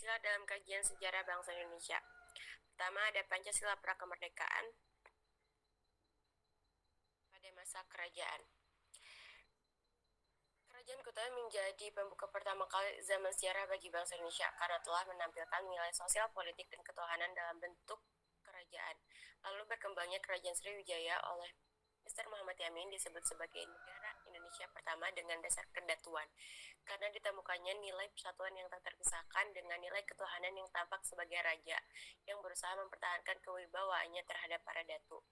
Pancasila dalam kajian sejarah bangsa Indonesia. Pertama, ada Pancasila Prakemerdekaan pada masa kerajaan. Kerajaan Kutai menjadi pembuka pertama kali zaman sejarah bagi bangsa Indonesia karena telah menampilkan nilai sosial, politik, dan ketuhanan dalam bentuk kerajaan. Lalu berkembangnya Kerajaan Sriwijaya oleh Mr. Muhammad Yamin disebut sebagai negara Indonesia pertama dengan dasar kedatuan, karena ditemukannya nilai persatuan yang tak terpisahkan dengan nilai ketuhanan yang tampak sebagai raja yang berusaha mempertahankan kewibawaannya terhadap para datu.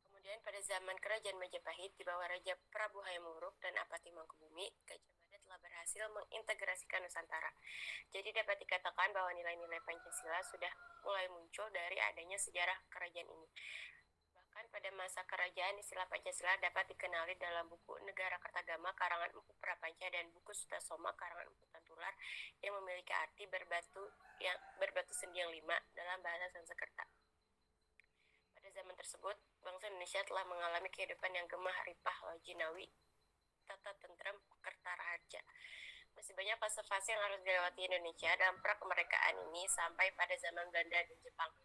Kemudian pada zaman Kerajaan Majapahit di bawah Raja Prabu Hayam Wuruk dan Apati Mangkubumi, Gajah Mada telah berhasil mengintegrasikan Nusantara. Jadi dapat dikatakan bahwa nilai-nilai Pancasila sudah mulai muncul dari adanya sejarah kerajaan ini. Bahkan pada masa kerajaan, istilah Pancasila dapat dikenali dalam buku Negara Kertagama karangan Empu Prapanca dan buku Sutasoma karangan Empu Tantular yang memiliki arti berbatu sendi yang 5 dalam bahasa Sanskerta. Pada zaman tersebut, bangsa Indonesia telah mengalami kehidupan yang gemah ripah jinawi, tata tentram, kerta raharja. Masih banyak fase-fase yang harus dilewati Indonesia dalam prakemerdekaan ini sampai pada zaman Belanda dan Jepang.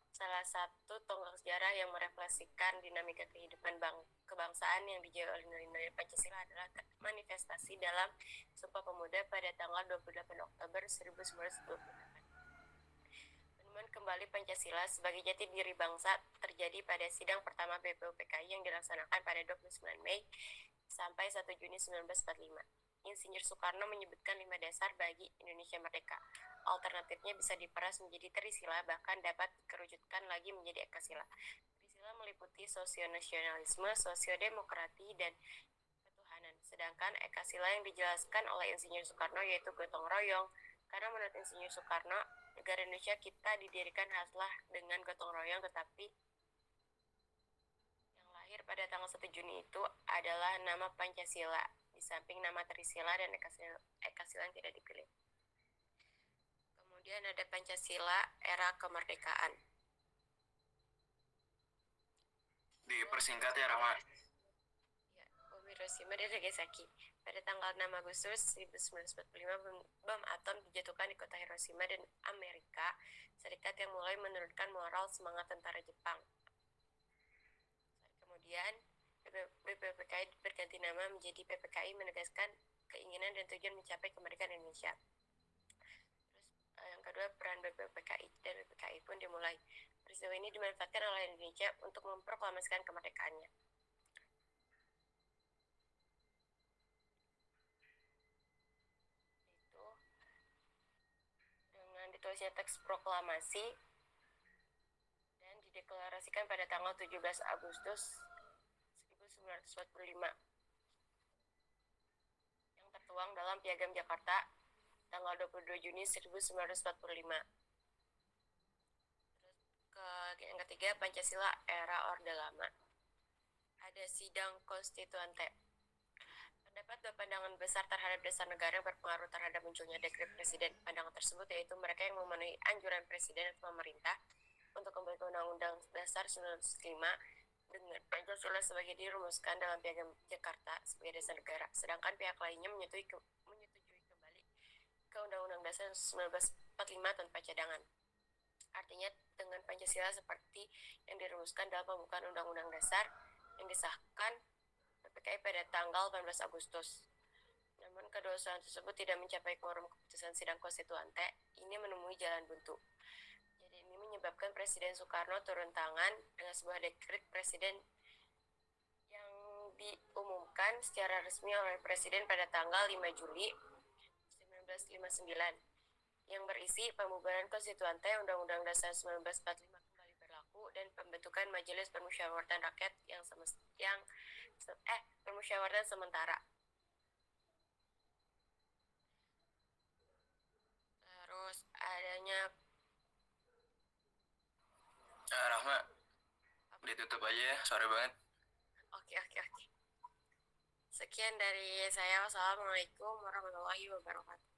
Salah satu tonggak sejarah yang merefleksikan dinamika kehidupan kebangsaan yang dijawab oleh nilai-nilai Pancasila adalah manifestasi dalam Sumpah Pemuda pada tanggal 28 Oktober 1928. Penemuan kembali Pancasila sebagai jati diri bangsa terjadi pada sidang pertama BPUPKI yang dilaksanakan pada 29 Mei sampai 1 Juni 1945. Insinyur Soekarno menyebutkan 5 dasar bagi Indonesia merdeka. Alternatifnya bisa diperas menjadi Trisila, bahkan dapat dikerucutkan lagi menjadi Ekasila. Trisila meliputi sosionasionalisme, sosiodemokrasi, dan ketuhanan. Sedangkan Ekasila yang dijelaskan oleh Insinyur Soekarno yaitu gotong royong. Karena menurut Insinyur Soekarno, negara Indonesia kita didirikan haruslah dengan gotong royong, tetapi yang lahir pada tanggal 1 Juni itu adalah nama Pancasila, di samping nama Trisila dan Ekasila yang tidak dipilih. Kemudian ada Pancasila era kemerdekaan. Dipersingkat ya, Rahma. Ya, Bom Hiroshima dan Nagasaki. Pada tanggal 6 Agustus 1945, bom atom dijatuhkan di kota Hiroshima dan Amerika Serikat yang mulai menurunkan moral semangat tentara Jepang. Kemudian BPUPKI berganti nama menjadi PPKI, menegaskan keinginan dan tujuan mencapai kemerdekaan Indonesia. Terus yang kedua, peran BPUPKI dan PPKI pun dimulai. Peristiwa ini dimanfaatkan oleh Indonesia untuk memproklamasikan kemerdekaannya. Itu dengan ditulisnya teks proklamasi dan dideklarasikan pada tanggal 17 Agustus 1945 yang tertuang dalam Piagam Jakarta tanggal 22 Juni 1945. Terus yang ketiga, Pancasila era Orde Lama. Ada sidang konstituante. Terdapat dua pandangan besar terhadap dasar negara yang berpengaruh terhadap munculnya dekret presiden. Pandangan tersebut yaitu mereka yang memenuhi anjuran presiden atau pemerintah untuk kembali ke Undang-Undang Dasar 1945 dengan Pancasila sebagai dirumuskan dalam Piagam Jakarta sebagai dasar negara, sedangkan pihak lainnya menyetujui kembali ke Undang-Undang Dasar 1945 tanpa cadangan. Artinya dengan Pancasila seperti yang dirumuskan dalam pembukaan Undang-Undang Dasar yang disahkan PPKI pada tanggal 18 Agustus. Namun kedua usulan tersebut tidak mencapai quorum keputusan sidang konstituante. Ini menemui jalan buntu. Jadi ini menyebabkan Presiden Soekarno turun tangan dengan sebuah dekret presiden yang diumumkan secara resmi oleh Presiden pada tanggal 5 Juli 1959 yang berisi pembubaran konstituante, Undang-Undang Dasar 1945 kembali berlaku, dan pembentukan Majelis Permusyawaratan Rakyat permusyawaratan sementara. Terus adanya Rahma, ditutup aja ya, sore banget. Oke. Sekian dari saya. Wassalamualaikum warahmatullahi wabarakatuh.